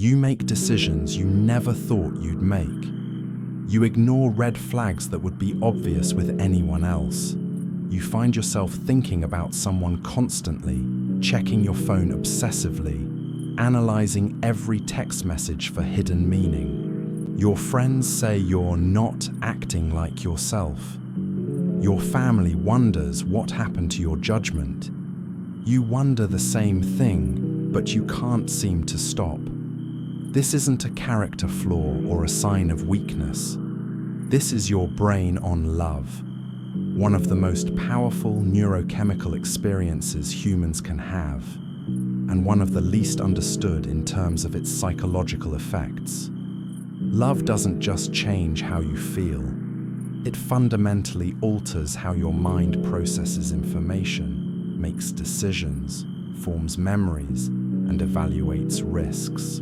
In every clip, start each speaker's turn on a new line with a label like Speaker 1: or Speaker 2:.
Speaker 1: You make decisions you never thought you'd make. You ignore red flags that would be obvious with anyone else. You find yourself thinking about someone constantly, checking your phone obsessively, analyzing every text message for hidden meaning. Your friends say you're not acting like yourself. Your family wonders what happened to your judgment. You wonder the same thing, but you can't seem to stop. This isn't a character flaw or a sign of weakness. This is your brain on love, one of the most powerful neurochemical experiences humans can have, and one of the least understood in terms of its psychological effects. Love doesn't just change how you feel. It fundamentally alters how your mind processes information, makes decisions, forms memories, and evaluates risks.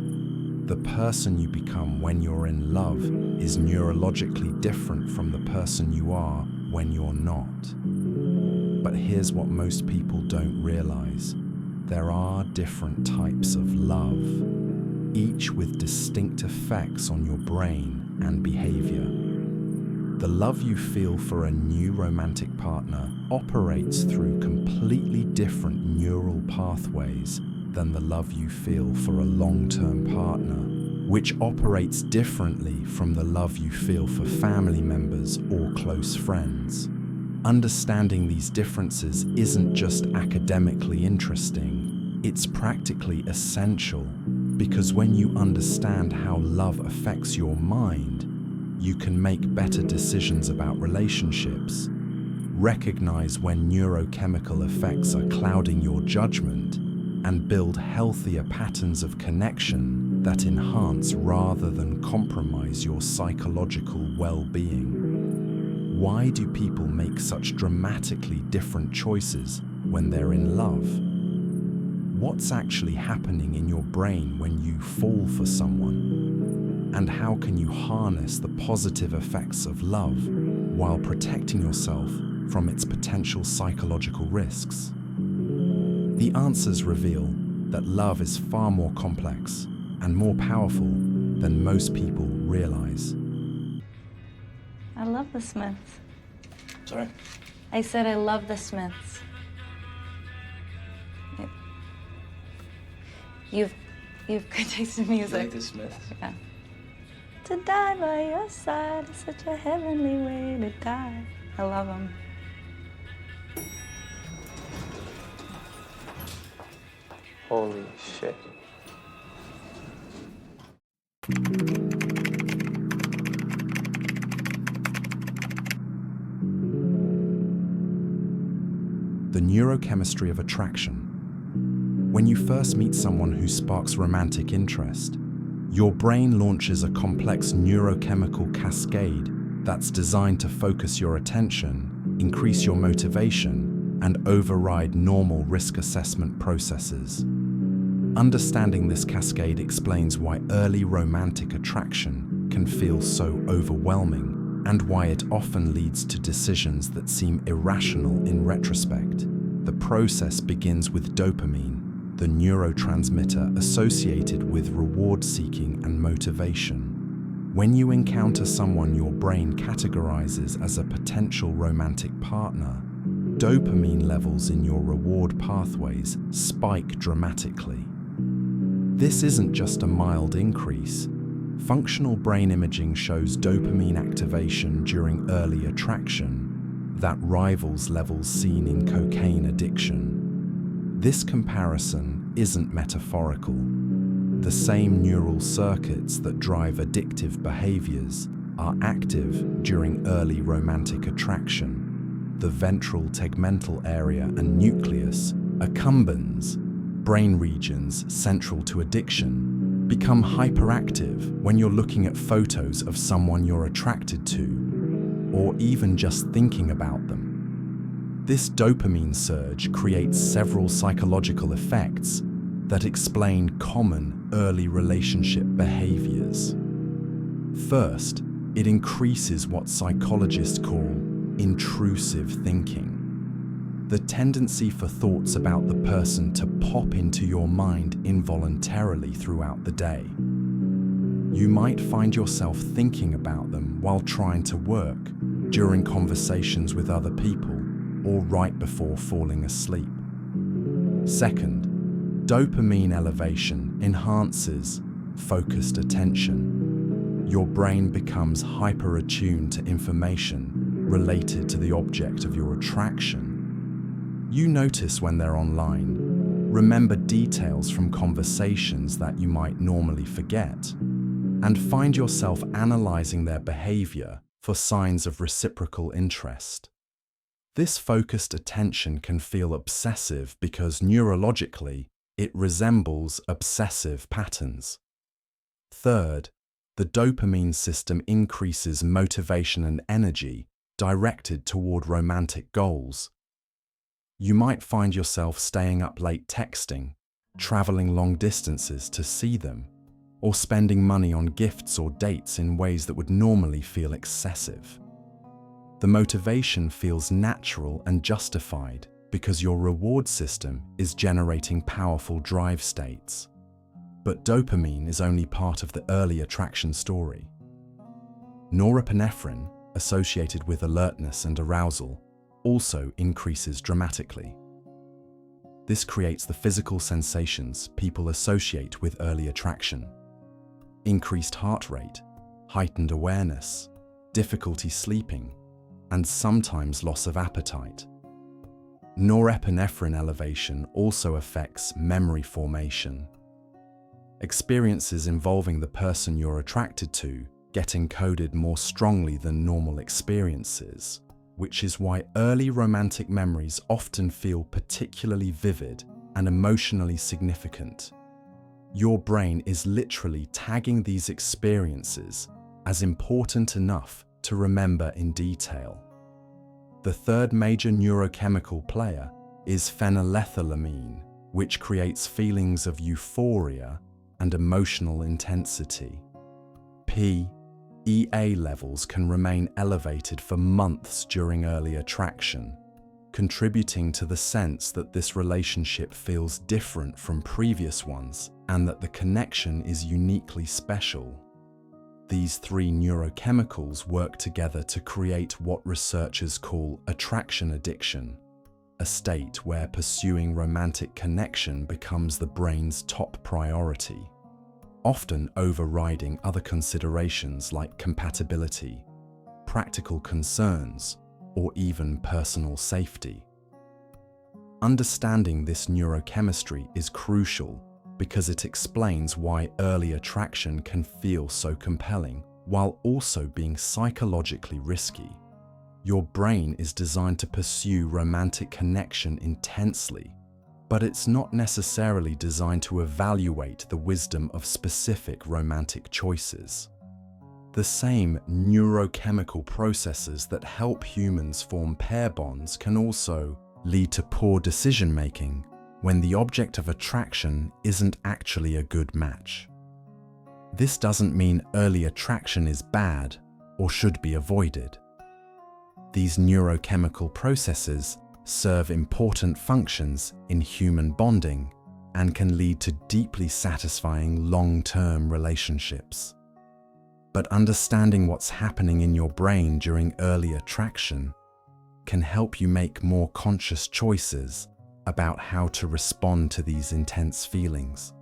Speaker 1: The person you become when you're in love is neurologically different from the person you are when you're not. But here's what most people don't realize. There are different types of love, each with distinct effects on your brain and behavior. The love you feel for a new romantic partner operates through completely different neural pathways than the love you feel for a long-term partner, which operates differently from the love you feel for family members or close friends. Understanding these differences isn't just academically interesting, it's practically essential, because when you understand how love affects your mind, you can make better decisions about relationships, recognize when neurochemical effects are clouding your judgment, and build healthier patterns of connection that enhance rather than compromise your psychological well-being. Why do people make such dramatically different choices when they're in love? What's actually happening in your brain when you fall for someone? And how can you harness the positive effects of love while protecting yourself from its potential psychological risks? The answers reveal that love is far more complex and more powerful than most people realize.
Speaker 2: I love the Smiths.
Speaker 3: Sorry?
Speaker 2: I said I love the Smiths. You've good taste in music.
Speaker 3: You like the Smiths?
Speaker 2: Yeah. To die by your side is such a heavenly way to die. I love them.
Speaker 3: Holy shit.
Speaker 1: The neurochemistry of attraction. When you first meet someone who sparks romantic interest, your brain launches a complex neurochemical cascade that's designed to focus your attention, increase your motivation, and override normal risk assessment processes. Understanding this cascade explains why early romantic attraction can feel so overwhelming and why it often leads to decisions that seem irrational in retrospect. The process begins with dopamine, the neurotransmitter associated with reward-seeking and motivation. When you encounter someone your brain categorizes as a potential romantic partner, dopamine levels in your reward pathways spike dramatically. This isn't just a mild increase. Functional brain imaging shows dopamine activation during early attraction that rivals levels seen in cocaine addiction. This comparison isn't metaphorical. The same neural circuits that drive addictive behaviors are active during early romantic attraction. The ventral tegmental area and nucleus, accumbens, brain regions central to addiction, become hyperactive when you're looking at photos of someone you're attracted to, or even just thinking about them. This dopamine surge creates several psychological effects that explain common early relationship behaviors. First, it increases what psychologists call intrusive thinking. The tendency for thoughts about the person to pop into your mind involuntarily throughout the day. You might find yourself thinking about them while trying to work, during conversations with other people, or right before falling asleep. Second, dopamine elevation enhances focused attention. Your brain becomes hyper-attuned to information related to the object of your attraction. You notice when they're online, remember details from conversations that you might normally forget, and find yourself analyzing their behavior for signs of reciprocal interest. This focused attention can feel obsessive because neurologically, it resembles obsessive patterns. Third, the dopamine system increases motivation and energy directed toward romantic goals. You might find yourself staying up late texting, traveling long distances to see them, or spending money on gifts or dates in ways that would normally feel excessive. The motivation feels natural and justified because your reward system is generating powerful drive states. But dopamine is only part of the early attraction story. Norepinephrine, associated with alertness and arousal, also increases dramatically. This creates the physical sensations people associate with early attraction: increased heart rate, heightened awareness, difficulty sleeping, and sometimes loss of appetite. Norepinephrine elevation also affects memory formation. Experiences involving the person you're attracted to get encoded more strongly than normal experiences, which is why early romantic memories often feel particularly vivid and emotionally significant. Your brain is literally tagging these experiences as important enough to remember in detail. The third major neurochemical player is phenylethylamine, which creates feelings of euphoria and emotional intensity. PEA levels can remain elevated for months during early attraction, contributing to the sense that this relationship feels different from previous ones and that the connection is uniquely special. These three neurochemicals work together to create what researchers call attraction addiction, a state where pursuing romantic connection becomes the brain's top priority, often overriding other considerations like compatibility, practical concerns, or even personal safety. Understanding this neurochemistry is crucial because it explains why early attraction can feel so compelling while also being psychologically risky. Your brain is designed to pursue romantic connection intensely, but it's not necessarily designed to evaluate the wisdom of specific romantic choices. The same neurochemical processes that help humans form pair bonds can also lead to poor decision-making when the object of attraction isn't actually a good match. This doesn't mean early attraction is bad or should be avoided. These neurochemical processes serve important functions in human bonding and can lead to deeply satisfying long-term relationships. But understanding what's happening in your brain during early attraction can help you make more conscious choices about how to respond to these intense feelings.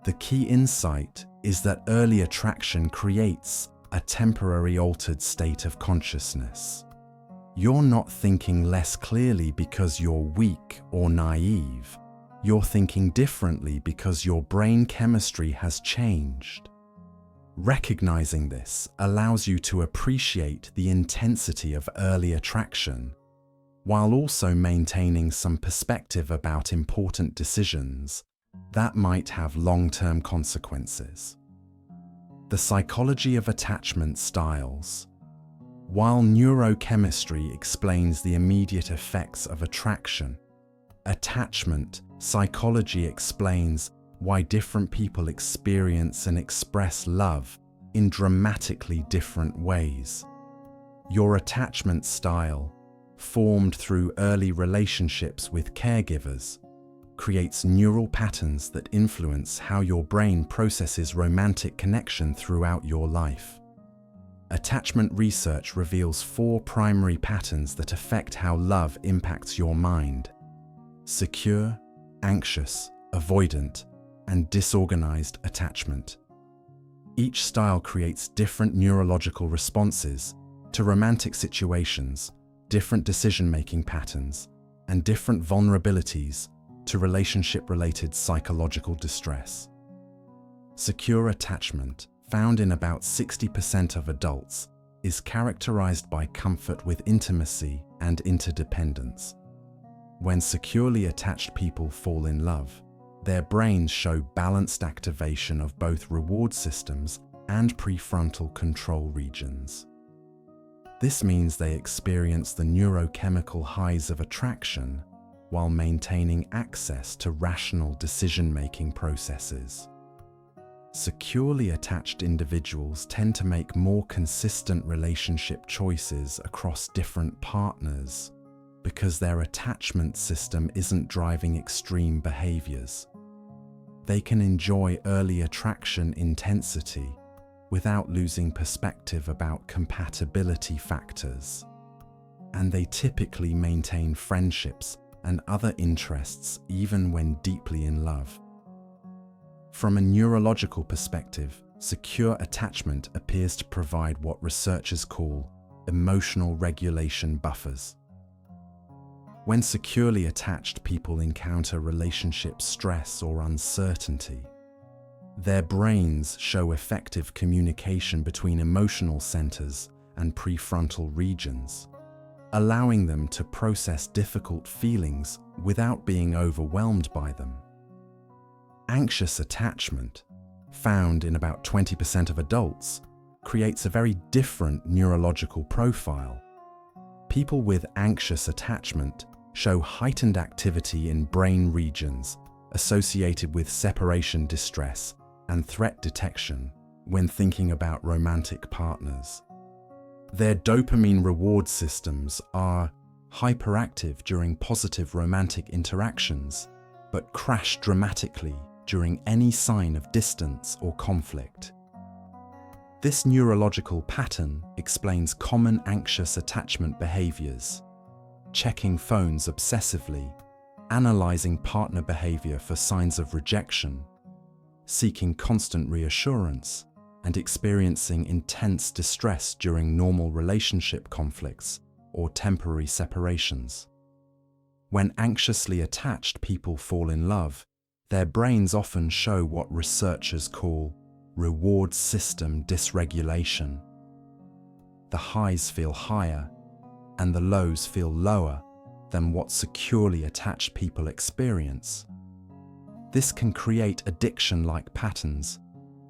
Speaker 1: The key insight is that early attraction creates a temporary altered state of consciousness. You're not thinking less clearly because you're weak or naive. You're thinking differently because your brain chemistry has changed. Recognizing this allows you to appreciate the intensity of early attraction, while also maintaining some perspective about important decisions that might have long-term consequences. The psychology of attachment styles. While neurochemistry explains the immediate effects of attraction, attachment psychology explains why different people experience and express love in dramatically different ways. Your attachment style, formed through early relationships with caregivers, creates neural patterns that influence how your brain processes romantic connection throughout your life. Attachment research reveals 4 primary patterns that affect how love impacts your mind: secure, anxious, avoidant, and disorganized attachment. Each style creates different neurological responses to romantic situations, different decision-making patterns, and different vulnerabilities to relationship-related psychological distress. Secure attachment, found in about 60% of adults, is characterized by comfort with intimacy and interdependence. When securely attached people fall in love, their brains show balanced activation of both reward systems and prefrontal control regions. This means they experience the neurochemical highs of attraction while maintaining access to rational decision-making processes. Securely attached individuals tend to make more consistent relationship choices across different partners because their attachment system isn't driving extreme behaviors. They can enjoy early attraction intensity without losing perspective about compatibility factors, and they typically maintain friendships and other interests even when deeply in love. From a neurological perspective, secure attachment appears to provide what researchers call emotional regulation buffers. When securely attached people encounter relationship stress or uncertainty, their brains show effective communication between emotional centers and prefrontal regions, allowing them to process difficult feelings without being overwhelmed by them. Anxious attachment, found in about 20% of adults, creates a very different neurological profile. People with anxious attachment show heightened activity in brain regions associated with separation distress and threat detection when thinking about romantic partners. Their dopamine reward systems are hyperactive during positive romantic interactions, but crash dramatically during any sign of distance or conflict. This neurological pattern explains common anxious attachment behaviors: checking phones obsessively, analyzing partner behavior for signs of rejection, seeking constant reassurance, and experiencing intense distress during normal relationship conflicts or temporary separations. When anxiously attached people fall in love, their brains often show what researchers call reward system dysregulation. The highs feel higher and the lows feel lower than what securely attached people experience. This can create addiction-like patterns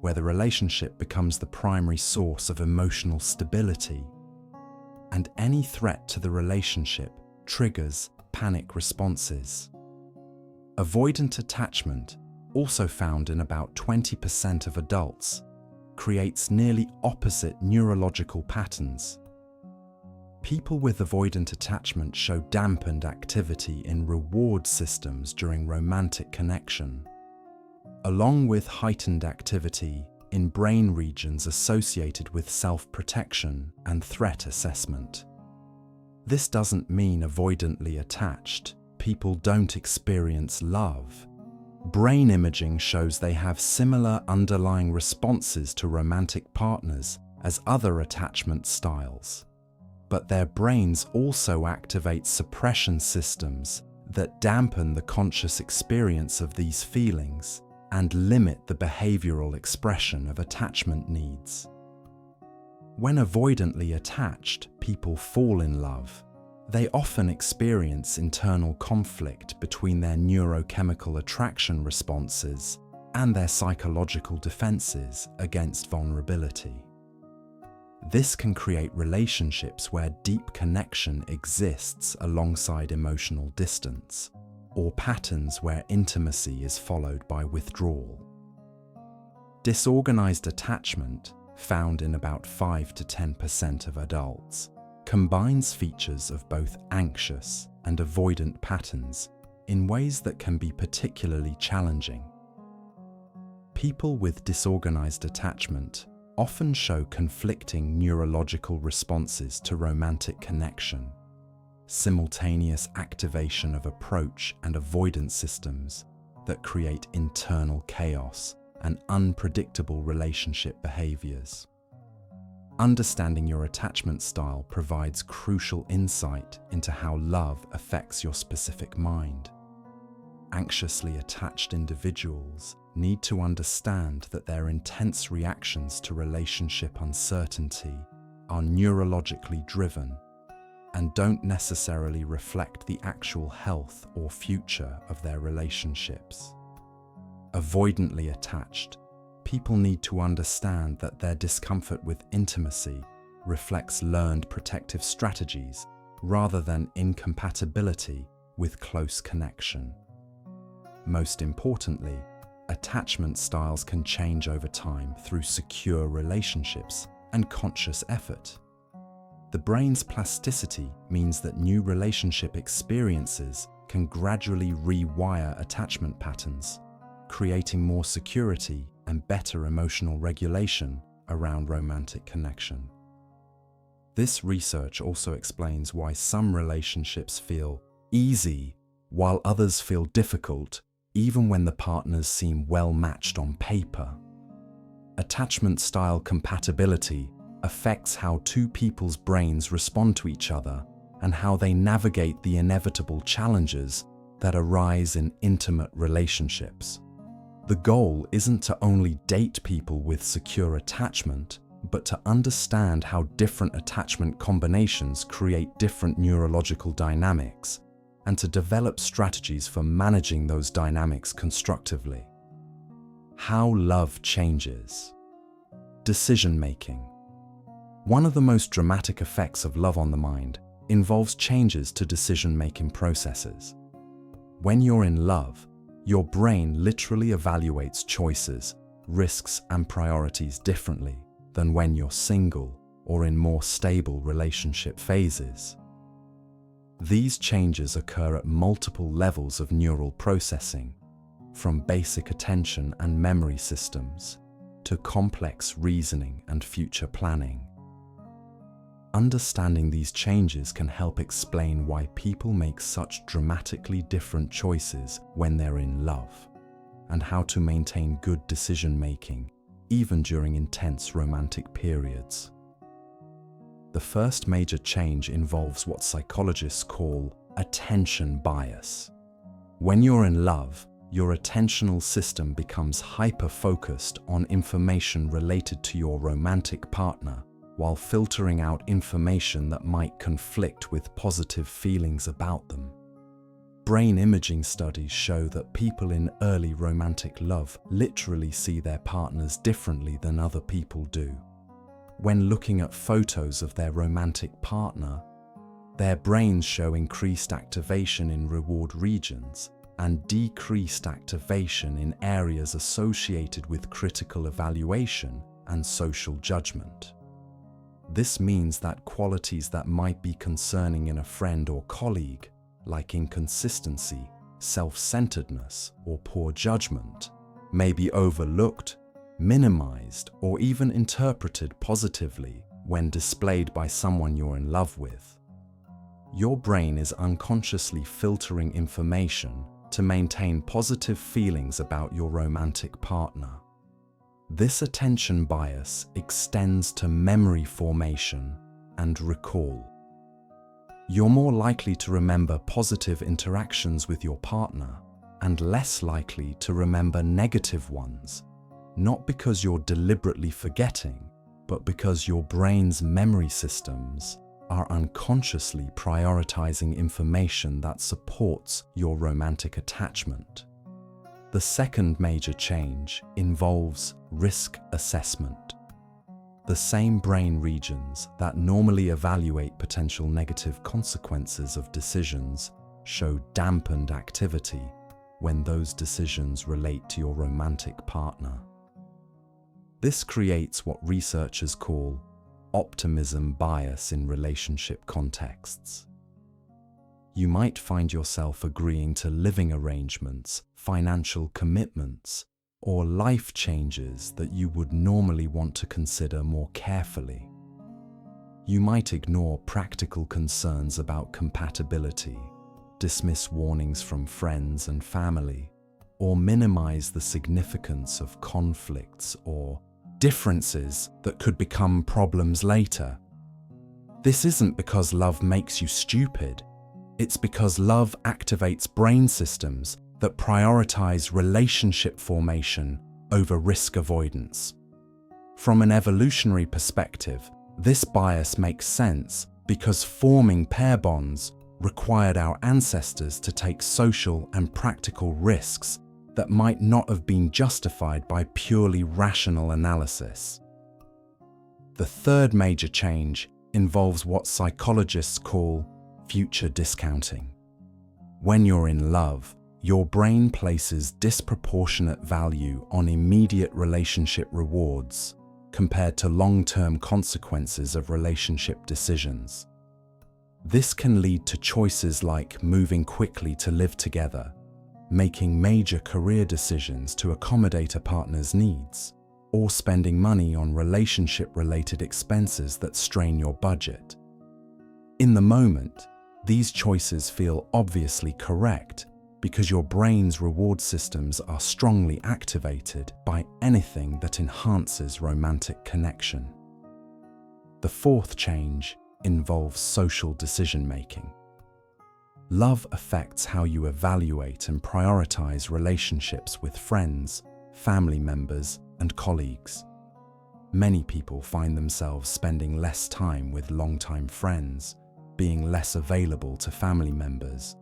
Speaker 1: where the relationship becomes the primary source of emotional stability, and any threat to the relationship triggers panic responses. Avoidant attachment, also found in about 20% of adults, creates nearly opposite neurological patterns. People with avoidant attachment show dampened activity in reward systems during romantic connection, along with heightened activity in brain regions associated with self-protection and threat assessment. This doesn't mean avoidantly attached people don't experience love. Brain imaging shows they have similar underlying responses to romantic partners as other attachment styles, but their brains also activate suppression systems that dampen the conscious experience of these feelings and limit the behavioral expression of attachment needs. When avoidantly attached people fall in love, they often experience internal conflict between their neurochemical attraction responses and their psychological defenses against vulnerability. This can create relationships where deep connection exists alongside emotional distance, or patterns where intimacy is followed by withdrawal. Disorganized attachment, found in about 5 to 10% of adults, combines features of both anxious and avoidant patterns in ways that can be particularly challenging. People with disorganized attachment often show conflicting neurological responses to romantic connection, simultaneous activation of approach and avoidance systems that create internal chaos and unpredictable relationship behaviors. Understanding your attachment style provides crucial insight into how love affects your specific mind. Anxiously attached individuals need to understand that their intense reactions to relationship uncertainty are neurologically driven and don't necessarily reflect the actual health or future of their relationships. Avoidantly attached, people need to understand that their discomfort with intimacy reflects learned protective strategies rather than incompatibility with close connection. Most importantly, attachment styles can change over time through secure relationships and conscious effort. The brain's plasticity means that new relationship experiences can gradually rewire attachment patterns, creating more security and better emotional regulation around romantic connection. This research also explains why some relationships feel easy while others feel difficult, even when the partners seem well matched on paper. Attachment style compatibility affects how two people's brains respond to each other and how they navigate the inevitable challenges that arise in intimate relationships. The goal isn't to only date people with secure attachment, but to understand how different attachment combinations create different neurological dynamics, and to develop strategies for managing those dynamics constructively. How love changes. Decision-making. One of the most dramatic effects of love on the mind involves changes to decision-making processes. When you're in love, your brain literally evaluates choices, risks, and priorities differently than when you're single or in more stable relationship phases. These changes occur at multiple levels of neural processing, from basic attention and memory systems to complex reasoning and future planning. Understanding these changes can help explain why people make such dramatically different choices when they're in love, and how to maintain good decision-making even during intense romantic periods. The first major change involves what psychologists call attention bias. When you're in love, your attentional system becomes hyper-focused on information related to your romantic partner, while filtering out information that might conflict with positive feelings about them. Brain imaging studies show that people in early romantic love literally see their partners differently than other people do. When looking at photos of their romantic partner, their brains show increased activation in reward regions and decreased activation in areas associated with critical evaluation and social judgment. This means that qualities that might be concerning in a friend or colleague, like inconsistency, self-centeredness, or poor judgment, may be overlooked, minimized, or even interpreted positively when displayed by someone you're in love with. Your brain is unconsciously filtering information to maintain positive feelings about your romantic partner. This attention bias extends to memory formation and recall. You're more likely to remember positive interactions with your partner and less likely to remember negative ones, not because you're deliberately forgetting, but because your brain's memory systems are unconsciously prioritizing information that supports your romantic attachment. The second major change involves risk assessment. The same brain regions that normally evaluate potential negative consequences of decisions show dampened activity when those decisions relate to your romantic partner. This creates what researchers call optimism bias in relationship contexts. You might find yourself agreeing to living arrangements, financial commitments, or life changes that you would normally want to consider more carefully. You might ignore practical concerns about compatibility, dismiss warnings from friends and family, or minimize the significance of conflicts or differences that could become problems later. This isn't because love makes you stupid. It's because love activates brain systems that prioritize relationship formation over risk avoidance. From an evolutionary perspective, this bias makes sense because forming pair bonds required our ancestors to take social and practical risks that might not have been justified by purely rational analysis. The third major change involves what psychologists call future discounting. When you're in love, your brain places disproportionate value on immediate relationship rewards compared to long-term consequences of relationship decisions. This can lead to choices like moving quickly to live together, making major career decisions to accommodate a partner's needs, or spending money on relationship-related expenses that strain your budget. In the moment, these choices feel obviously correct because your brain's reward systems are strongly activated by anything that enhances romantic connection. The fourth change involves social decision-making. Love affects how you evaluate and prioritize relationships with friends, family members, and colleagues. Many people find themselves spending less time with longtime friends, being less available to family members,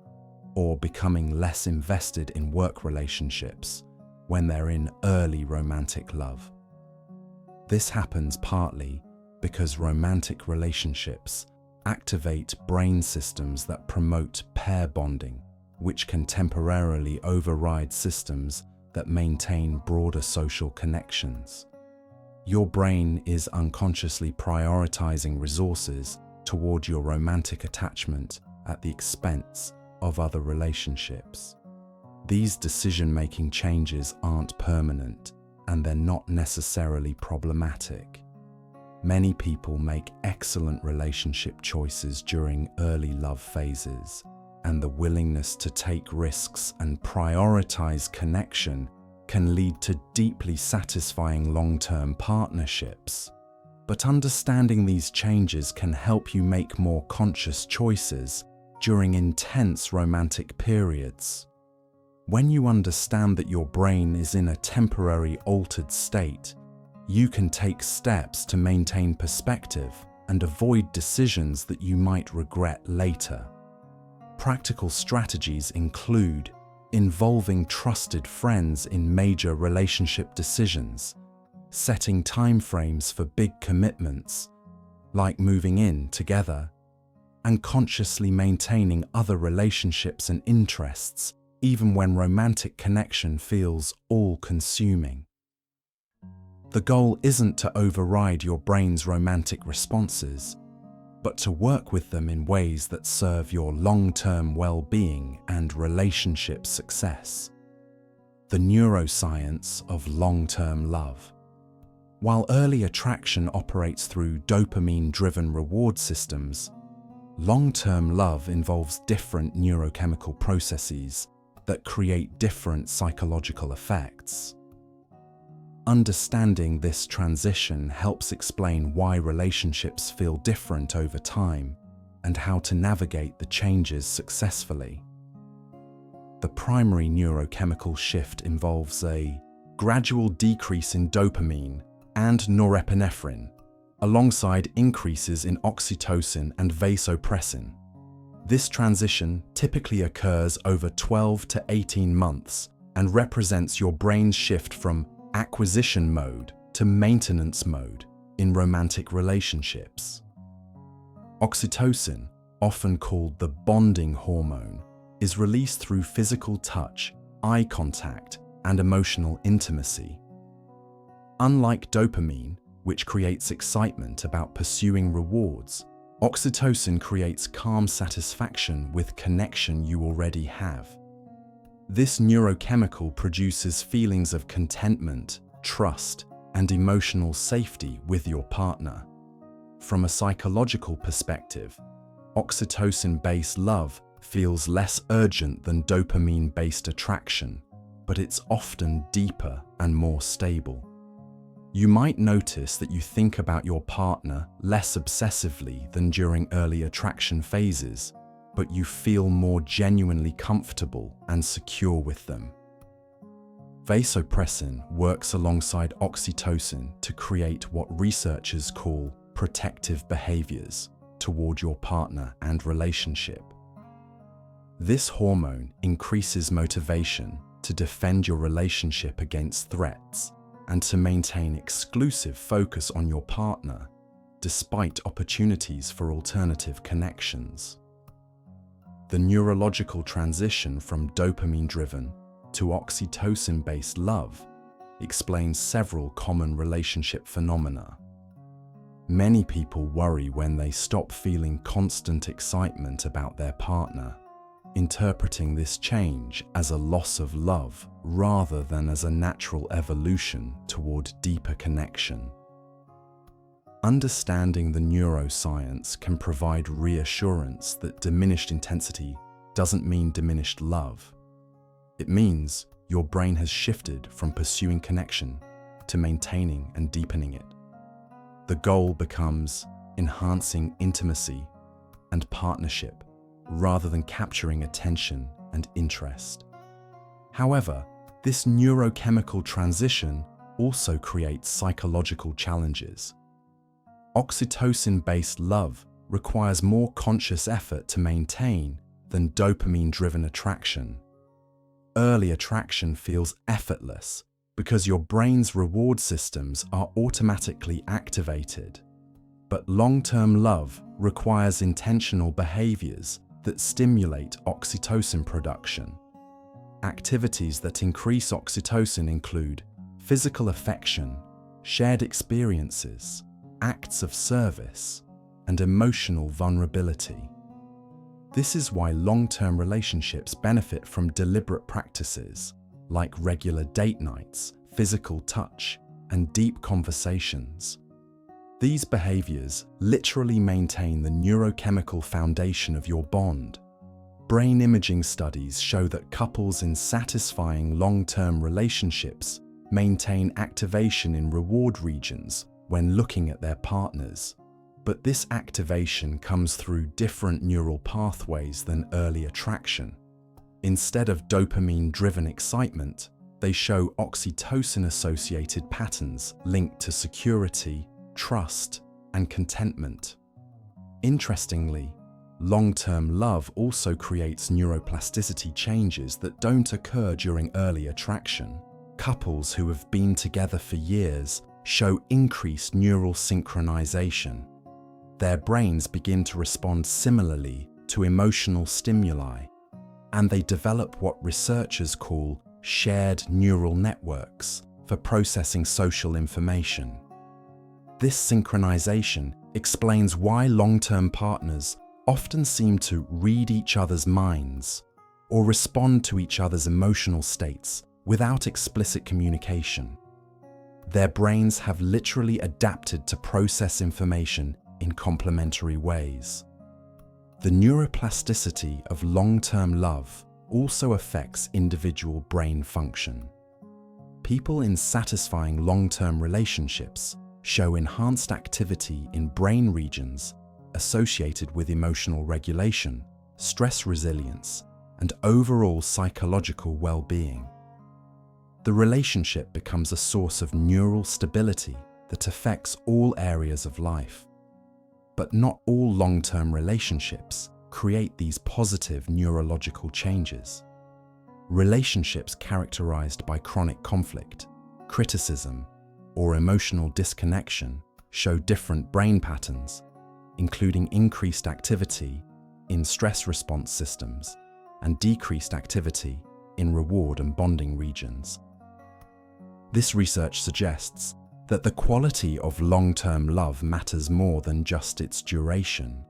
Speaker 1: or becoming less invested in work relationships when they're in early romantic love. This happens partly because romantic relationships activate brain systems that promote pair bonding, which can temporarily override systems that maintain broader social connections. Your brain is unconsciously prioritizing resources toward your romantic attachment at the expense of other relationships. These decision-making changes aren't permanent, and they're not necessarily problematic. Many people make excellent relationship choices during early love phases, and the willingness to take risks and prioritize connection can lead to deeply satisfying long-term partnerships. But understanding these changes can help you make more conscious choices during intense romantic periods. When you understand that your brain is in a temporary altered state, you can take steps to maintain perspective and avoid decisions that you might regret later. Practical strategies include involving trusted friends in major relationship decisions, setting timeframes for big commitments, like moving in together, and consciously maintaining other relationships and interests, even when romantic connection feels all-consuming. The goal isn't to override your brain's romantic responses, but to work with them in ways that serve your long-term well-being and relationship success. The neuroscience of long-term love. While early attraction operates through dopamine-driven reward systems, long-term love involves different neurochemical processes that create different psychological effects. Understanding this transition helps explain why relationships feel different over time and how to navigate the changes successfully. The primary neurochemical shift involves a gradual decrease in dopamine and norepinephrine, alongside increases in oxytocin and vasopressin. This transition typically occurs over 12 to 18 months and represents your brain's shift from acquisition mode to maintenance mode in romantic relationships. Oxytocin, often called the bonding hormone, is released through physical touch, eye contact, and emotional intimacy. Unlike dopamine, which creates excitement about pursuing rewards, Oxytocin creates calm satisfaction with connection you already have. This neurochemical produces feelings of contentment, trust, and emotional safety with your partner. From a psychological perspective, oxytocin-based love feels less urgent than dopamine-based attraction, but it's often deeper and more stable. You might notice that you think about your partner less obsessively than during early attraction phases, but you feel more genuinely comfortable and secure with them. Vasopressin works alongside oxytocin to create what researchers call protective behaviors toward your partner and relationship. This hormone increases motivation to defend your relationship against threats and to maintain exclusive focus on your partner, despite opportunities for alternative connections. The neurological transition from dopamine-driven to oxytocin-based love explains several common relationship phenomena. Many people worry when they stop feeling constant excitement about their partner, interpreting this change as a loss of love rather than as a natural evolution toward deeper connection. Understanding the neuroscience can provide reassurance that diminished intensity doesn't mean diminished love. It means your brain has shifted from pursuing connection to maintaining and deepening it. The goal becomes enhancing intimacy and partnership rather than capturing attention and interest. However, this neurochemical transition also creates psychological challenges. Oxytocin-based love requires more conscious effort to maintain than dopamine-driven attraction. Early attraction feels effortless because your brain's reward systems are automatically activated. But long-term love requires intentional behaviors that stimulate oxytocin production. Activities that increase oxytocin include physical affection, shared experiences, acts of service, and emotional vulnerability. This is why long-term relationships benefit from deliberate practices like regular date nights, physical touch, and deep conversations. These behaviors literally maintain the neurochemical foundation of your bond. Brain imaging studies show that couples in satisfying long-term relationships maintain activation in reward regions when looking at their partners. But this activation comes through different neural pathways than early attraction. Instead of dopamine-driven excitement, they show oxytocin-associated patterns linked to security, trust, and contentment. Interestingly, long-term love also creates neuroplasticity changes that don't occur during early attraction. Couples who have been together for years show increased neural synchronization. Their brains begin to respond similarly to emotional stimuli, and they develop what researchers call shared neural networks for processing social information. This synchronization explains why long-term partners often seem to read each other's minds or respond to each other's emotional states without explicit communication. Their brains have literally adapted to process information in complementary ways. The neuroplasticity of long-term love also affects individual brain function. People in satisfying long-term relationships show enhanced activity in brain regions associated with emotional regulation, stress resilience, and overall psychological well-being. The relationship becomes a source of neural stability that affects all areas of life. But not all long-term relationships create these positive neurological changes. Relationships characterized by chronic conflict, criticism, or emotional disconnection show different brain patterns, including increased activity in stress response systems and decreased activity in reward and bonding regions. This research suggests that the quality of long-term love matters more than just its duration.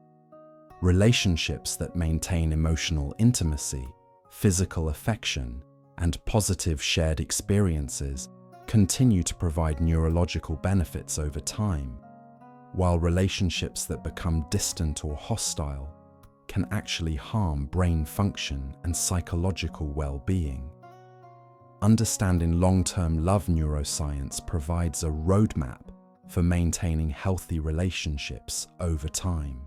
Speaker 1: Relationships that maintain emotional intimacy, physical affection, and positive shared experiences continue to provide neurological benefits over time, while relationships that become distant or hostile can actually harm brain function and psychological well-being. Understanding long-term love neuroscience provides a roadmap for maintaining healthy relationships over time.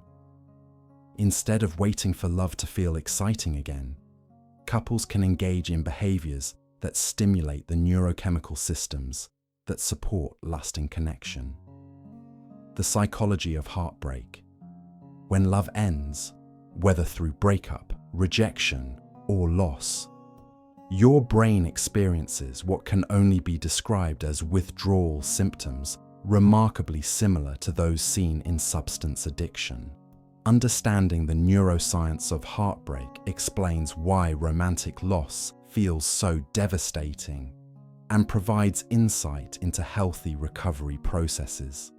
Speaker 1: Instead of waiting for love to feel exciting again, couples can engage in behaviors that stimulate the neurochemical systems that support lasting connection. The psychology of heartbreak. When love ends, whether through breakup, rejection, or loss, your brain experiences what can only be described as withdrawal symptoms remarkably similar to those seen in substance addiction. Understanding the neuroscience of heartbreak explains why romantic loss feels so devastating and provides insight into healthy recovery processes.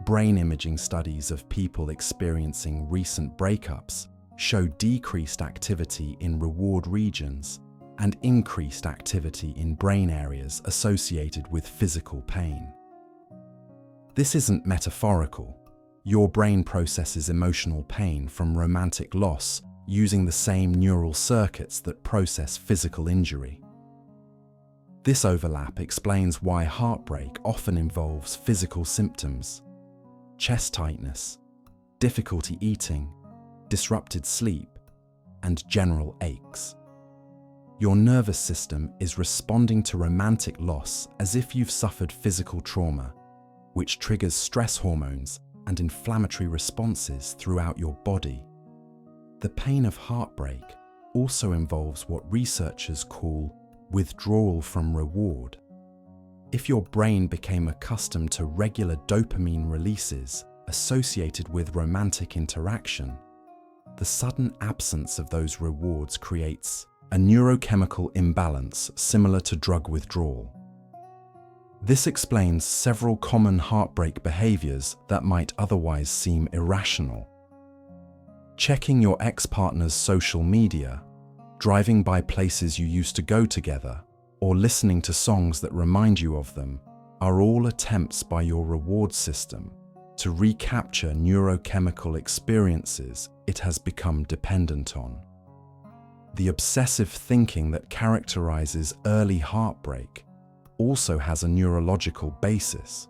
Speaker 1: Brain imaging studies of people experiencing recent breakups show decreased activity in reward regions and increased activity in brain areas associated with physical pain. This isn't metaphorical. Your brain processes emotional pain from romantic loss using the same neural circuits that process physical injury. This overlap explains why heartbreak often involves physical symptoms: chest tightness, difficulty eating, disrupted sleep, and general aches. Your nervous system is responding to romantic loss as if you've suffered physical trauma, which triggers stress hormones and inflammatory responses throughout your body. The pain of heartbreak also involves what researchers call withdrawal from reward. If your brain became accustomed to regular dopamine releases associated with romantic interaction, the sudden absence of those rewards creates a neurochemical imbalance similar to drug withdrawal. This explains several common heartbreak behaviors that might otherwise seem irrational. Checking your ex-partner's social media, driving by places you used to go together, or listening to songs that remind you of them are all attempts by your reward system to recapture neurochemical experiences it has become dependent on. The obsessive thinking that characterizes early heartbreak also has a neurological basis.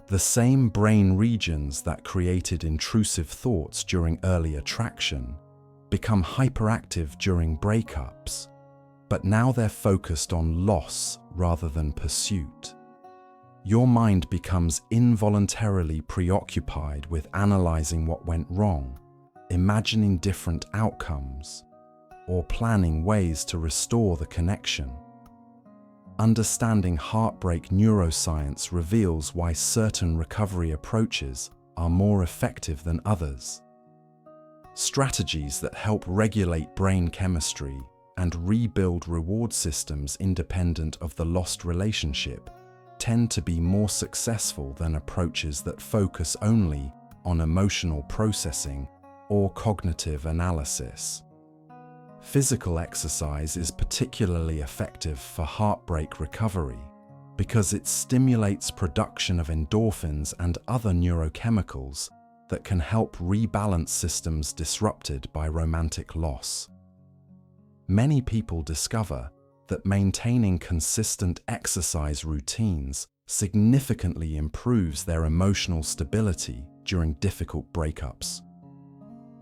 Speaker 1: The same brain regions that created intrusive thoughts during early attraction become hyperactive during breakups, but now they're focused on loss rather than pursuit. Your mind becomes involuntarily preoccupied with analyzing what went wrong, imagining different outcomes, or planning ways to restore the connection. Understanding heartbreak neuroscience reveals why certain recovery approaches are more effective than others. Strategies that help regulate brain chemistry and rebuild reward systems independent of the lost relationship tend to be more successful than approaches that focus only on emotional processing or cognitive analysis. Physical exercise is particularly effective for heartbreak recovery because it stimulates production of endorphins and other neurochemicals that can help rebalance systems disrupted by romantic loss. Many people discover that maintaining consistent exercise routines significantly improves their emotional stability during difficult breakups.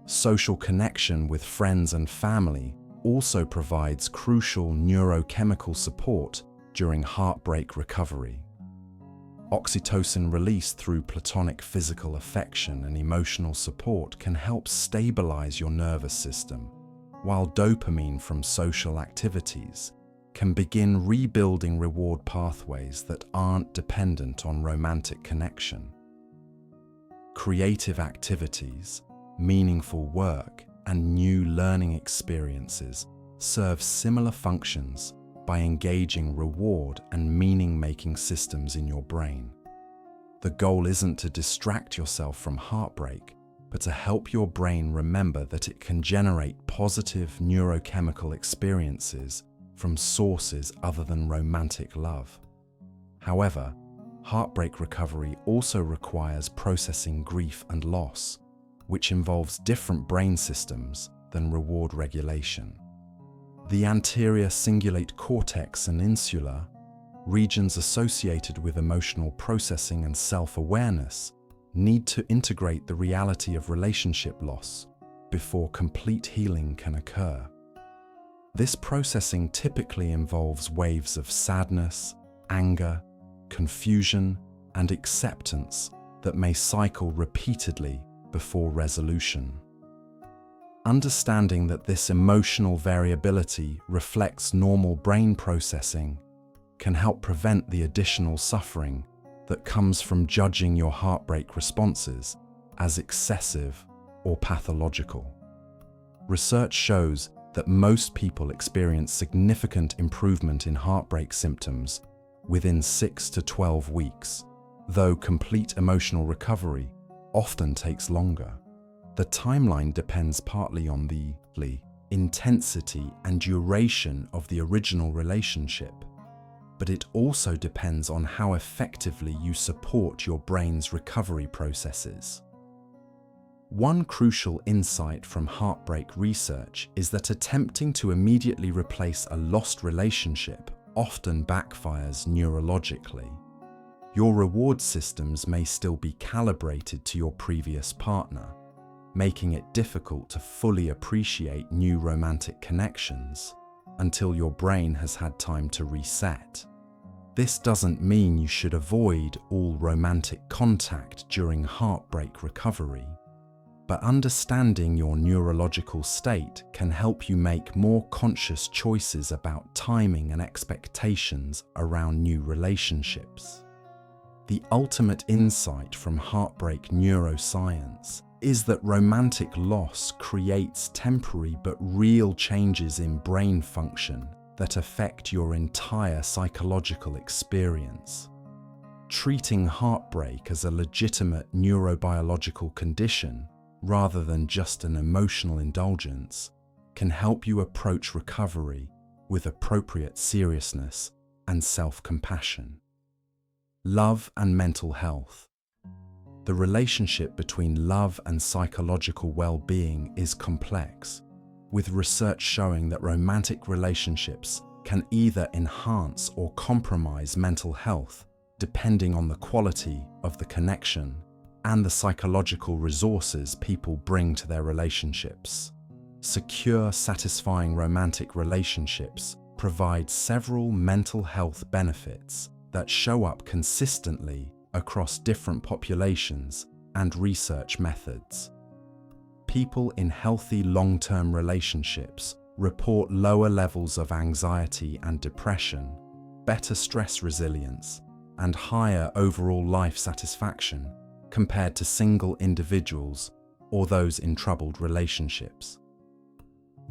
Speaker 1: Social connection with friends and family also provides crucial neurochemical support during heartbreak recovery. Oxytocin released through platonic physical affection and emotional support can help stabilize your nervous system, while dopamine from social activities can begin rebuilding reward pathways that aren't dependent on romantic connection. Creative activities, meaningful work, and new learning experiences serve similar functions by engaging reward and meaning-making systems in your brain. The goal isn't to distract yourself from heartbreak, but to help your brain remember that it can generate positive neurochemical experiences from sources other than romantic love. However, heartbreak recovery also requires processing grief and loss, which involves different brain systems than reward regulation. The anterior cingulate cortex and insula, regions associated with emotional processing and self-awareness, need to integrate the reality of relationship loss before complete healing can occur. This processing typically involves waves of sadness, anger, confusion, and acceptance that may cycle repeatedly before resolution. Understanding that this emotional variability reflects normal brain processing can help prevent the additional suffering that comes from judging your heartbreak responses as excessive or pathological. Research shows that most people experience significant improvement in heartbreak symptoms within 6 to 12 weeks, though complete emotional recovery often takes longer. The timeline depends partly on the intensity and duration of the original relationship, but it also depends on how effectively you support your brain's recovery processes. One crucial insight from heartbreak research is that attempting to immediately replace a lost relationship often backfires neurologically. Your reward systems may still be calibrated to your previous partner, making it difficult to fully appreciate new romantic connections until your brain has had time to reset. This doesn't mean you should avoid all romantic contact during heartbreak recovery, but understanding your neurological state can help you make more conscious choices about timing and expectations around new relationships. The ultimate insight from heartbreak neuroscience is that romantic loss creates temporary but real changes in brain function that affect your entire psychological experience. Treating heartbreak as a legitimate neurobiological condition rather than just an emotional indulgence can help you approach recovery with appropriate seriousness and self-compassion. Love and mental health. The relationship between love and psychological well-being is complex, with research showing that romantic relationships can either enhance or compromise mental health depending on the quality of the connection and the psychological resources people bring to their relationships. Secure, satisfying romantic relationships provide several mental health benefits that show up consistently across different populations and research methods. People in healthy long-term relationships report lower levels of anxiety and depression, better stress resilience, and higher overall life satisfaction compared to single individuals or those in troubled relationships.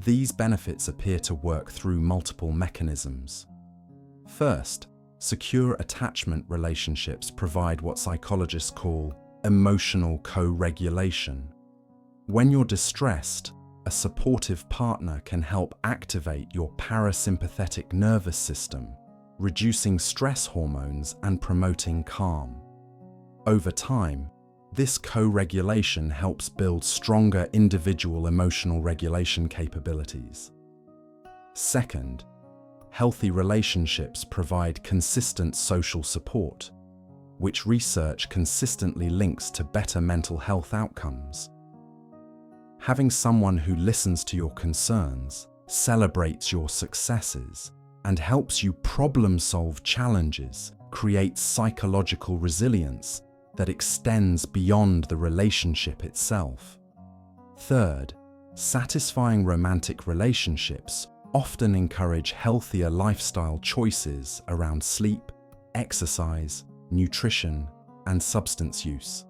Speaker 1: These benefits appear to work through multiple mechanisms. First, secure attachment relationships provide what psychologists call emotional co-regulation. When you're distressed, a supportive partner can help activate your parasympathetic nervous system, reducing stress hormones and promoting calm. Over time, this co-regulation helps build stronger individual emotional regulation capabilities. Second, healthy relationships provide consistent social support, which research consistently links to better mental health outcomes. Having someone who listens to your concerns, celebrates your successes, and helps you problem-solve challenges creates psychological resilience that extends beyond the relationship itself. Third, satisfying romantic relationships often encourage healthier lifestyle choices around sleep, exercise, nutrition, and substance use.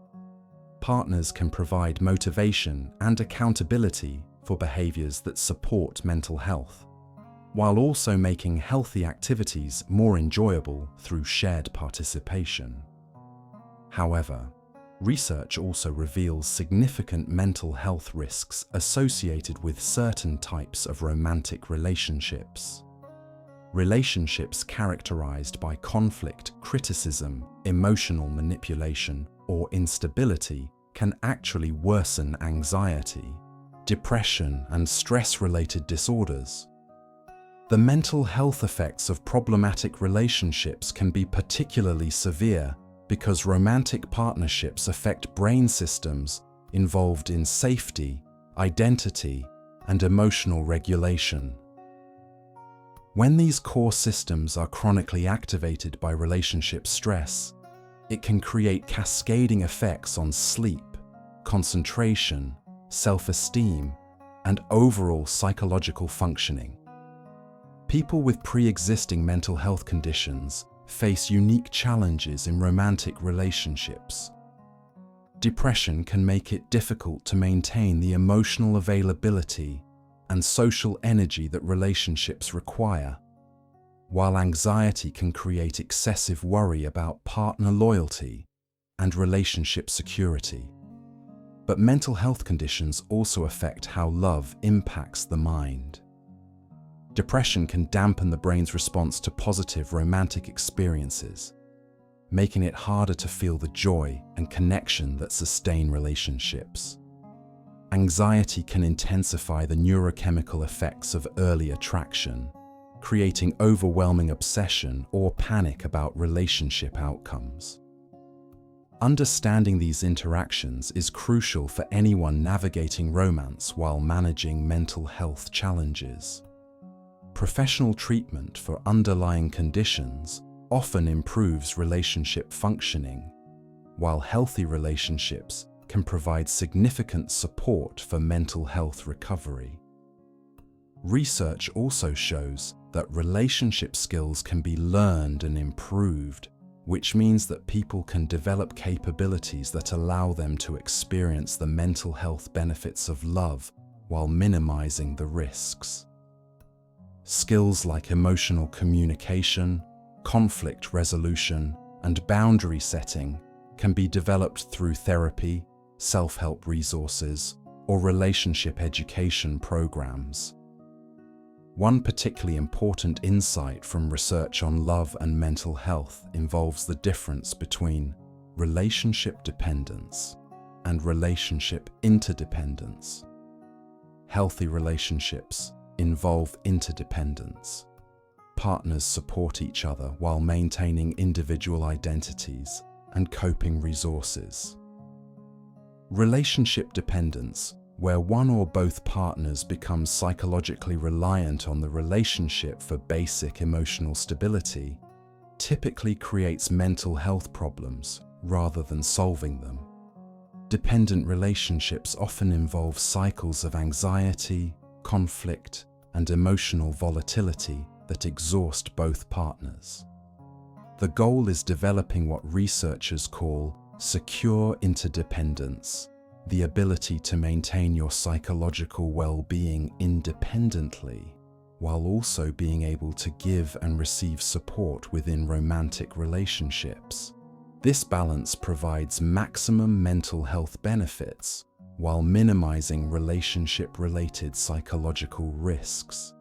Speaker 1: Partners can provide motivation and accountability for behaviors that support mental health, while also making healthy activities more enjoyable through shared participation. However, Research also reveals significant mental health risks associated with certain types of romantic relationships. Relationships characterized by conflict, criticism, emotional manipulation, or instability can actually worsen anxiety, depression, and stress-related disorders. The mental health effects of problematic relationships can be particularly severe because romantic partnerships affect brain systems involved in safety, identity, and emotional regulation. When these core systems are chronically activated by relationship stress, it can create cascading effects on sleep, concentration, self-esteem, and overall psychological functioning. People with pre-existing mental health conditions face unique challenges in romantic relationships. Depression can make it difficult to maintain the emotional availability and social energy that relationships require, while anxiety can create excessive worry about partner loyalty and relationship security. But mental health conditions also affect how love impacts the mind. Depression can dampen the brain's response to positive romantic experiences, making it harder to feel the joy and connection that sustain relationships. Anxiety can intensify the neurochemical effects of early attraction, creating overwhelming obsession or panic about relationship outcomes. Understanding these interactions is crucial for anyone navigating romance while managing mental health challenges. Professional treatment for underlying conditions often improves relationship functioning, while healthy relationships can provide significant support for mental health recovery. Research also shows that relationship skills can be learned and improved, which means that people can develop capabilities that allow them to experience the mental health benefits of love while minimizing the risks. Skills like emotional communication, conflict resolution, and boundary setting can be developed through therapy, self-help resources, or relationship education programs. One particularly important insight from research on love and mental health involves the difference between relationship dependence and relationship interdependence. Healthy relationships involve interdependence. Partners support each other while maintaining individual identities and coping resources. Relationship dependence, where one or both partners become psychologically reliant on the relationship for basic emotional stability, typically creates mental health problems rather than solving them. Dependent relationships often involve cycles of anxiety, conflict, and emotional volatility that exhaust both partners. The goal is developing what researchers call secure interdependence, the ability to maintain your psychological well-being independently, while also being able to give and receive support within romantic relationships. This balance provides maximum mental health benefits while minimizing relationship-related psychological risks.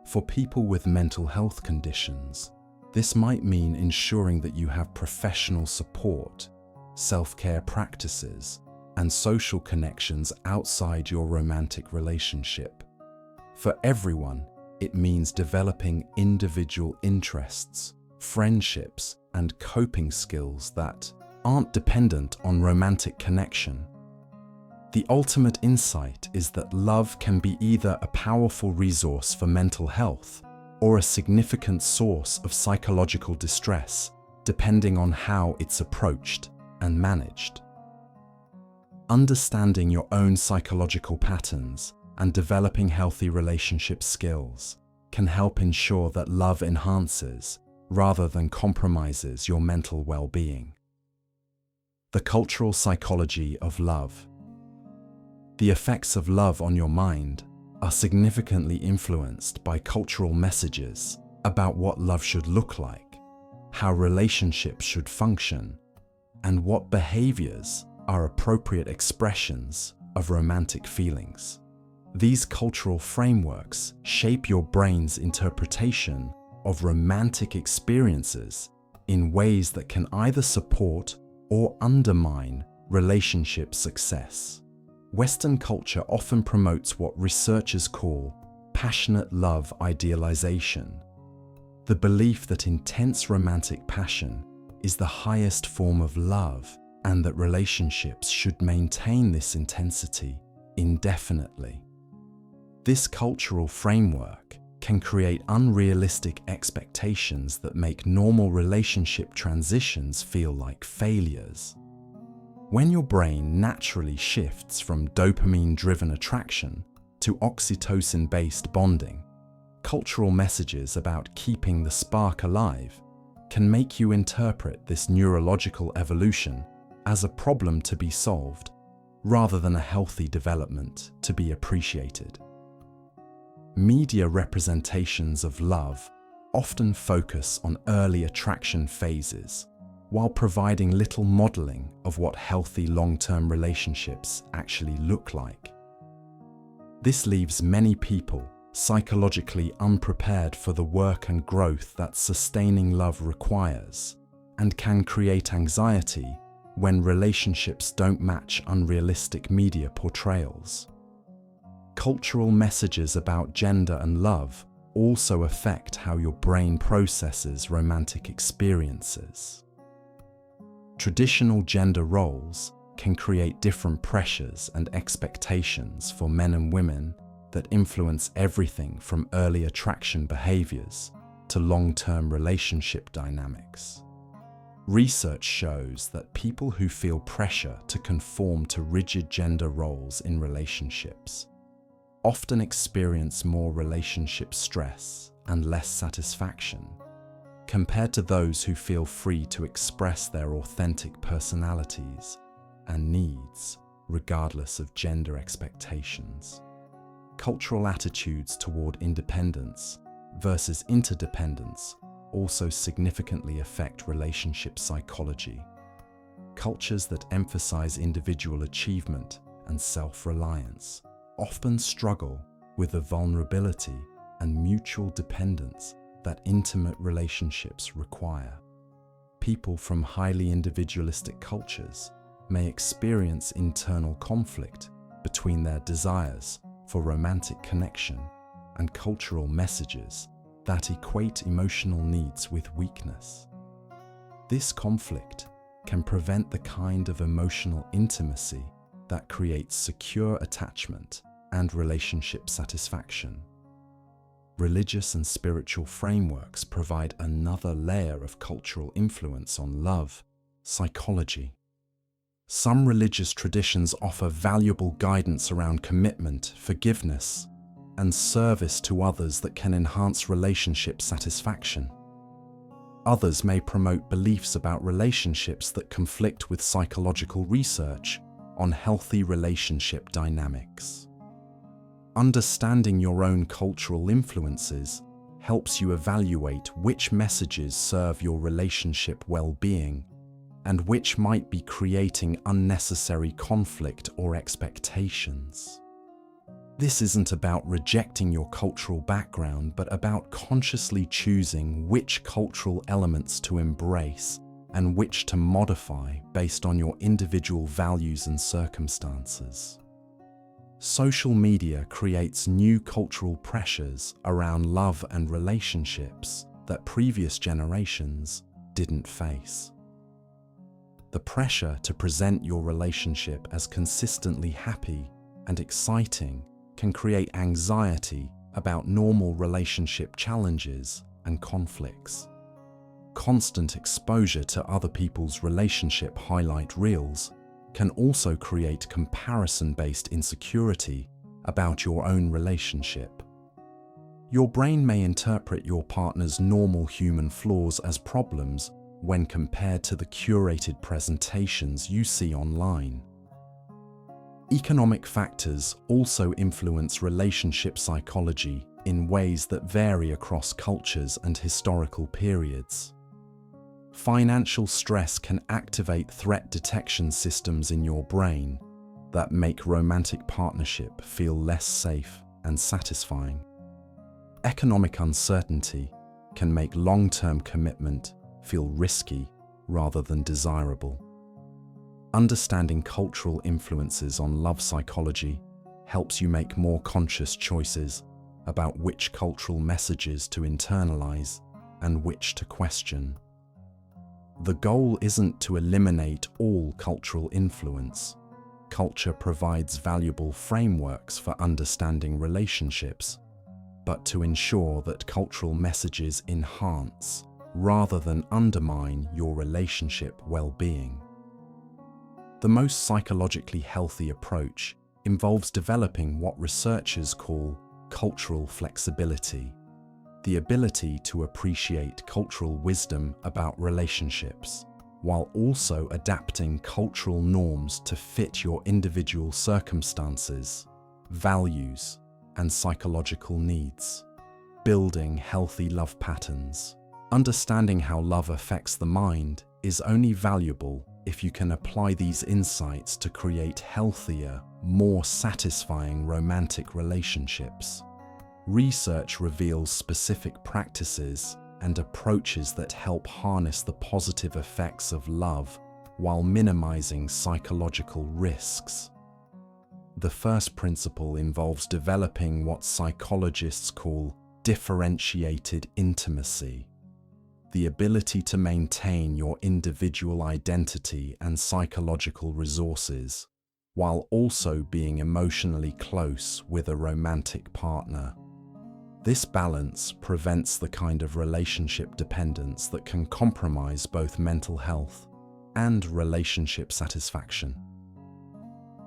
Speaker 1: For people with mental health conditions, this might mean ensuring that you have professional support, self-care practices, and social connections outside your romantic relationship. For everyone, it means developing individual interests, friendships, and coping skills that aren't dependent on romantic connection. The ultimate insight is that love can be either a powerful resource for mental health or a significant source of psychological distress, depending on how it's approached and managed. Understanding your own psychological patterns and developing healthy relationship skills can help ensure that love enhances rather than compromises your mental well-being. The cultural psychology of love. The effects of love on your mind are significantly influenced by cultural messages about what love should look like, how relationships should function, and what behaviors are appropriate expressions of romantic feelings. These cultural frameworks shape your brain's interpretation of romantic experiences in ways that can either support or undermine relationship success. Western culture often promotes what researchers call passionate love idealization, the belief that intense romantic passion is the highest form of love and that relationships should maintain this intensity indefinitely. This cultural framework can create unrealistic expectations that make normal relationship transitions feel like failures. When your brain naturally shifts from dopamine-driven attraction to oxytocin-based bonding, cultural messages about keeping the spark alive can make you interpret this neurological evolution as a problem to be solved rather than a healthy development to be appreciated. Media representations of love often focus on early attraction phases while providing little modeling of what healthy long-term relationships actually look like. This leaves many people psychologically unprepared for the work and growth that sustaining love requires, and can create anxiety when relationships don't match unrealistic media portrayals. Cultural messages about gender and love also affect how your brain processes romantic experiences. Traditional gender roles can create different pressures and expectations for men and women that influence everything from early attraction behaviors to long-term relationship dynamics. Research shows that people who feel pressure to conform to rigid gender roles in relationships often experience more relationship stress and less satisfaction, compared to those who feel free to express their authentic personalities and needs, regardless of gender expectations. Cultural attitudes toward independence versus interdependence also significantly affect relationship psychology. Cultures that emphasize individual achievement and self-reliance often struggle with the vulnerability and mutual dependence that intimate relationships require. People from highly individualistic cultures may experience internal conflict between their desires for romantic connection and cultural messages that equate emotional needs with weakness. This conflict can prevent the kind of emotional intimacy that creates secure attachment and relationship satisfaction. Religious and spiritual frameworks provide another layer of cultural influence on love psychology. Some religious traditions offer valuable guidance around commitment, forgiveness, and service to others that can enhance relationship satisfaction. Others may promote beliefs about relationships that conflict with psychological research on healthy relationship dynamics. Understanding your own cultural influences helps you evaluate which messages serve your relationship well-being and which might be creating unnecessary conflict or expectations. This isn't about rejecting your cultural background, but about consciously choosing which cultural elements to embrace and which to modify based on your individual values and circumstances. Social media creates new cultural pressures around love and relationships that previous generations didn't face. The pressure to present your relationship as consistently happy and exciting can create anxiety about normal relationship challenges and conflicts. Constant exposure to other people's relationship highlight reels can also create comparison-based insecurity about your own relationship. Your brain may interpret your partner's normal human flaws as problems when compared to the curated presentations you see online. Economic factors also influence relationship psychology in ways that vary across cultures and historical periods. Financial stress can activate threat detection systems in your brain that make romantic partnership feel less safe and satisfying. Economic uncertainty can make long-term commitment feel risky rather than desirable. Understanding cultural influences on love psychology helps you make more conscious choices about which cultural messages to internalize and which to question. The goal isn't to eliminate all cultural influence. Culture provides valuable frameworks for understanding relationships, but to ensure that cultural messages enhance rather than undermine your relationship well-being. The most psychologically healthy approach involves developing what researchers call cultural flexibility, the ability to appreciate cultural wisdom about relationships, while also adapting cultural norms to fit your individual circumstances, values, and psychological needs. Building healthy love patterns. Understanding how love affects the mind is only valuable if you can apply these insights to create healthier, more satisfying romantic relationships. Research reveals specific practices and approaches that help harness the positive effects of love while minimizing psychological risks. The first principle involves developing what psychologists call differentiated intimacy, the ability to maintain your individual identity and psychological resources, while also being emotionally close with a romantic partner. This balance prevents the kind of relationship dependence that can compromise both mental health and relationship satisfaction.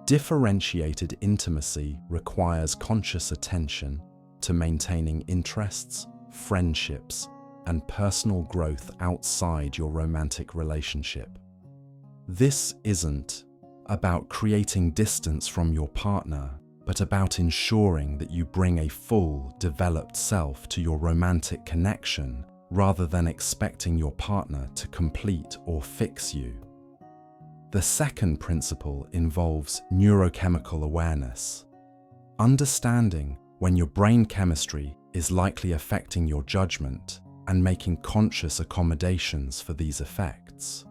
Speaker 1: Differentiated intimacy requires conscious attention to maintaining interests, friendships, and personal growth outside your romantic relationship. This isn't about creating distance from your partner, but about ensuring that you bring a full, developed self to your romantic connection rather than expecting your partner to complete or fix you. The second principle involves neurochemical awareness. Understanding when your brain chemistry is likely affecting your judgment and making conscious accommodations for these effects.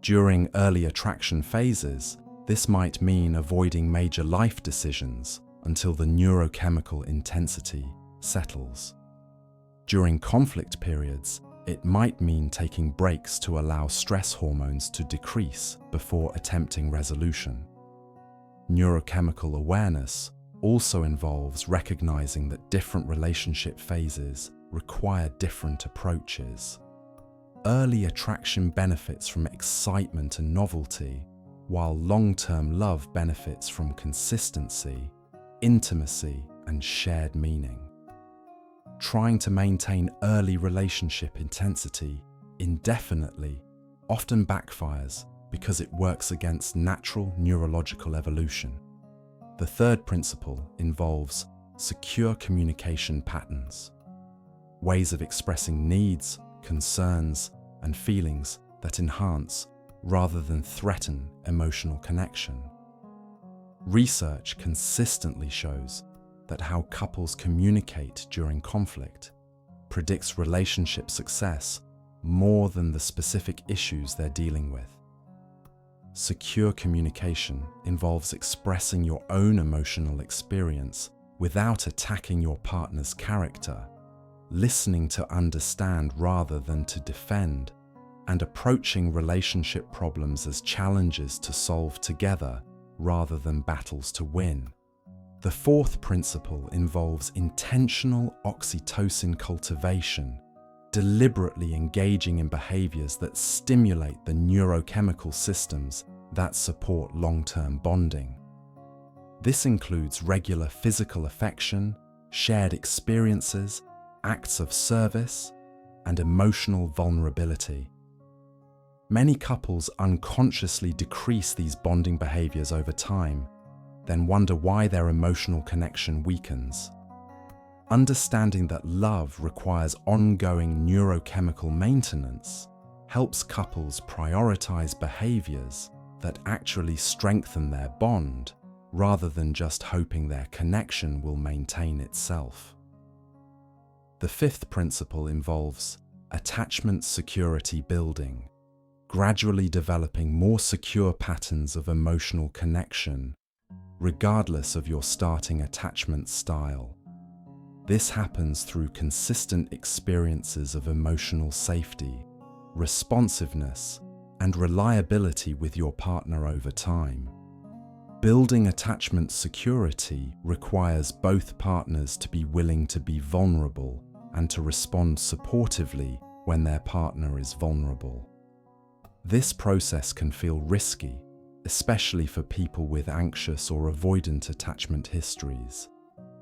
Speaker 1: During early attraction phases, this might mean avoiding major life decisions until the neurochemical intensity settles. During conflict periods, it might mean taking breaks to allow stress hormones to decrease before attempting resolution. Neurochemical awareness also involves recognizing that different relationship phases require different approaches. Early attraction benefits from excitement and novelty, while long-term love benefits from consistency, intimacy, and shared meaning. Trying to maintain early relationship intensity indefinitely often backfires because it works against natural neurological evolution. The third principle involves secure communication patterns, ways of expressing needs, concerns, and feelings that enhance rather than threaten emotional connection. Research consistently shows that how couples communicate during conflict predicts relationship success more than the specific issues they're dealing with. Secure communication involves expressing your own emotional experience without attacking your partner's character, listening to understand rather than to defend, and approaching relationship problems as challenges to solve together rather than battles to win. The fourth principle involves intentional oxytocin cultivation, deliberately engaging in behaviors that stimulate the neurochemical systems that support long-term bonding. This includes regular physical affection, shared experiences, acts of service, and emotional vulnerability. Many couples unconsciously decrease these bonding behaviors over time, then wonder why their emotional connection weakens. Understanding that love requires ongoing neurochemical maintenance helps couples prioritize behaviors that actually strengthen their bond rather than just hoping their connection will maintain itself. The fifth principle involves attachment security building, gradually developing more secure patterns of emotional connection, regardless of your starting attachment style. This happens through consistent experiences of emotional safety, responsiveness, and reliability with your partner over time. Building attachment security requires both partners to be willing to be vulnerable and to respond supportively when their partner is vulnerable. This process can feel risky, especially for people with anxious or avoidant attachment histories,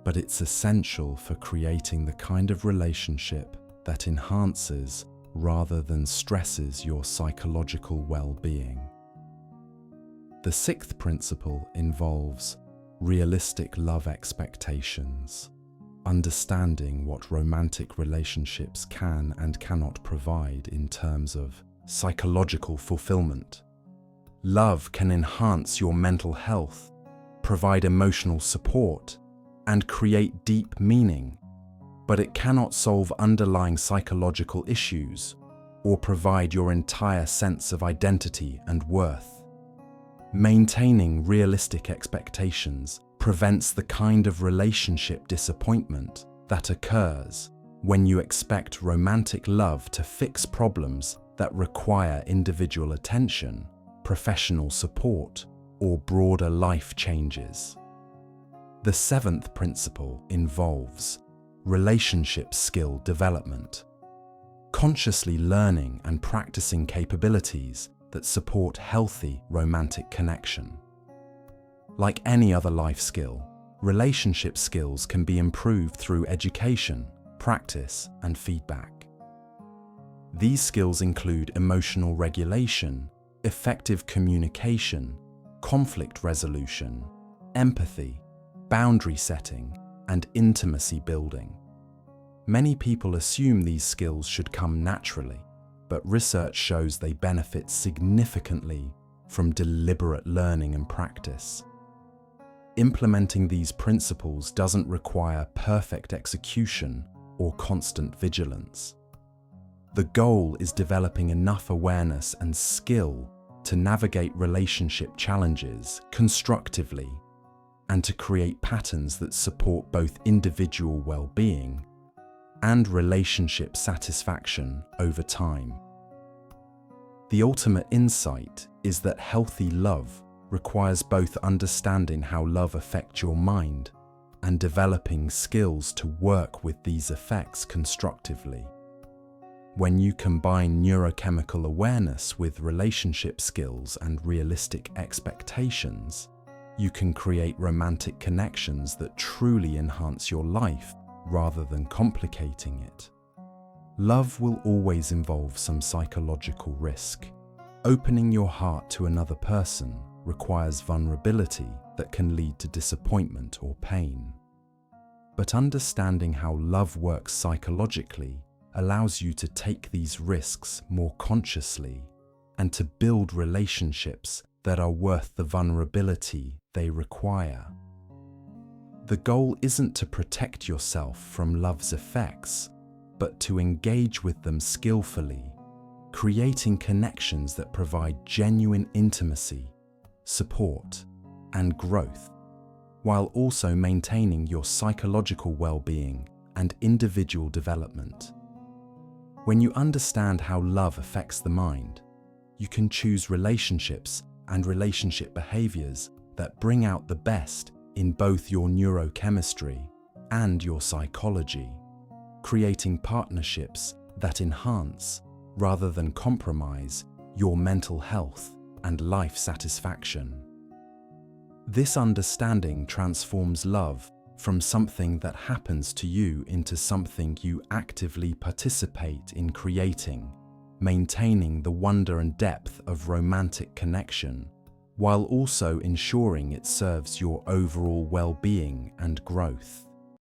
Speaker 1: but it's essential for creating the kind of relationship that enhances rather than stresses your psychological well-being. The sixth principle involves realistic love expectations, understanding what romantic relationships can and cannot provide in terms of psychological fulfillment. Love can enhance your mental health, provide emotional support, and create deep meaning, but it cannot solve underlying psychological issues or provide your entire sense of identity and worth. Maintaining realistic expectations prevents the kind of relationship disappointment that occurs when you expect romantic love to fix problems that require individual attention, professional support, or broader life changes. The seventh principle involves relationship skill development, consciously learning and practicing capabilities that support healthy romantic connection. Like any other life skill, relationship skills can be improved through education, practice, and feedback. These skills include emotional regulation, effective communication, conflict resolution, empathy, boundary setting, and intimacy building. Many people assume these skills should come naturally, but research shows they benefit significantly from deliberate learning and practice. Implementing these principles doesn't require perfect execution or constant vigilance. The goal is developing enough awareness and skill to navigate relationship challenges constructively and to create patterns that support both individual well-being and relationship satisfaction over time. The ultimate insight is that healthy love requires both understanding how love affects your mind and developing skills to work with these effects constructively. When you combine neurochemical awareness with relationship skills and realistic expectations, you can create romantic connections that truly enhance your life rather than complicating it. Love will always involve some psychological risk. Opening your heart to another person requires vulnerability that can lead to disappointment or pain. But understanding how love works psychologically allows you to take these risks more consciously and to build relationships that are worth the vulnerability they require. The goal isn't to protect yourself from love's effects, but to engage with them skillfully, creating connections that provide genuine intimacy, support, and growth, while also maintaining your psychological well-being and individual development. When you understand how love affects the mind, you can choose relationships and relationship behaviors that bring out the best in both your neurochemistry and your psychology, creating partnerships that enhance, rather than compromise, your mental health and life satisfaction. This understanding transforms love from something that happens to you into something you actively participate in creating, maintaining the wonder and depth of romantic connection, while also ensuring it serves your overall well-being and growth.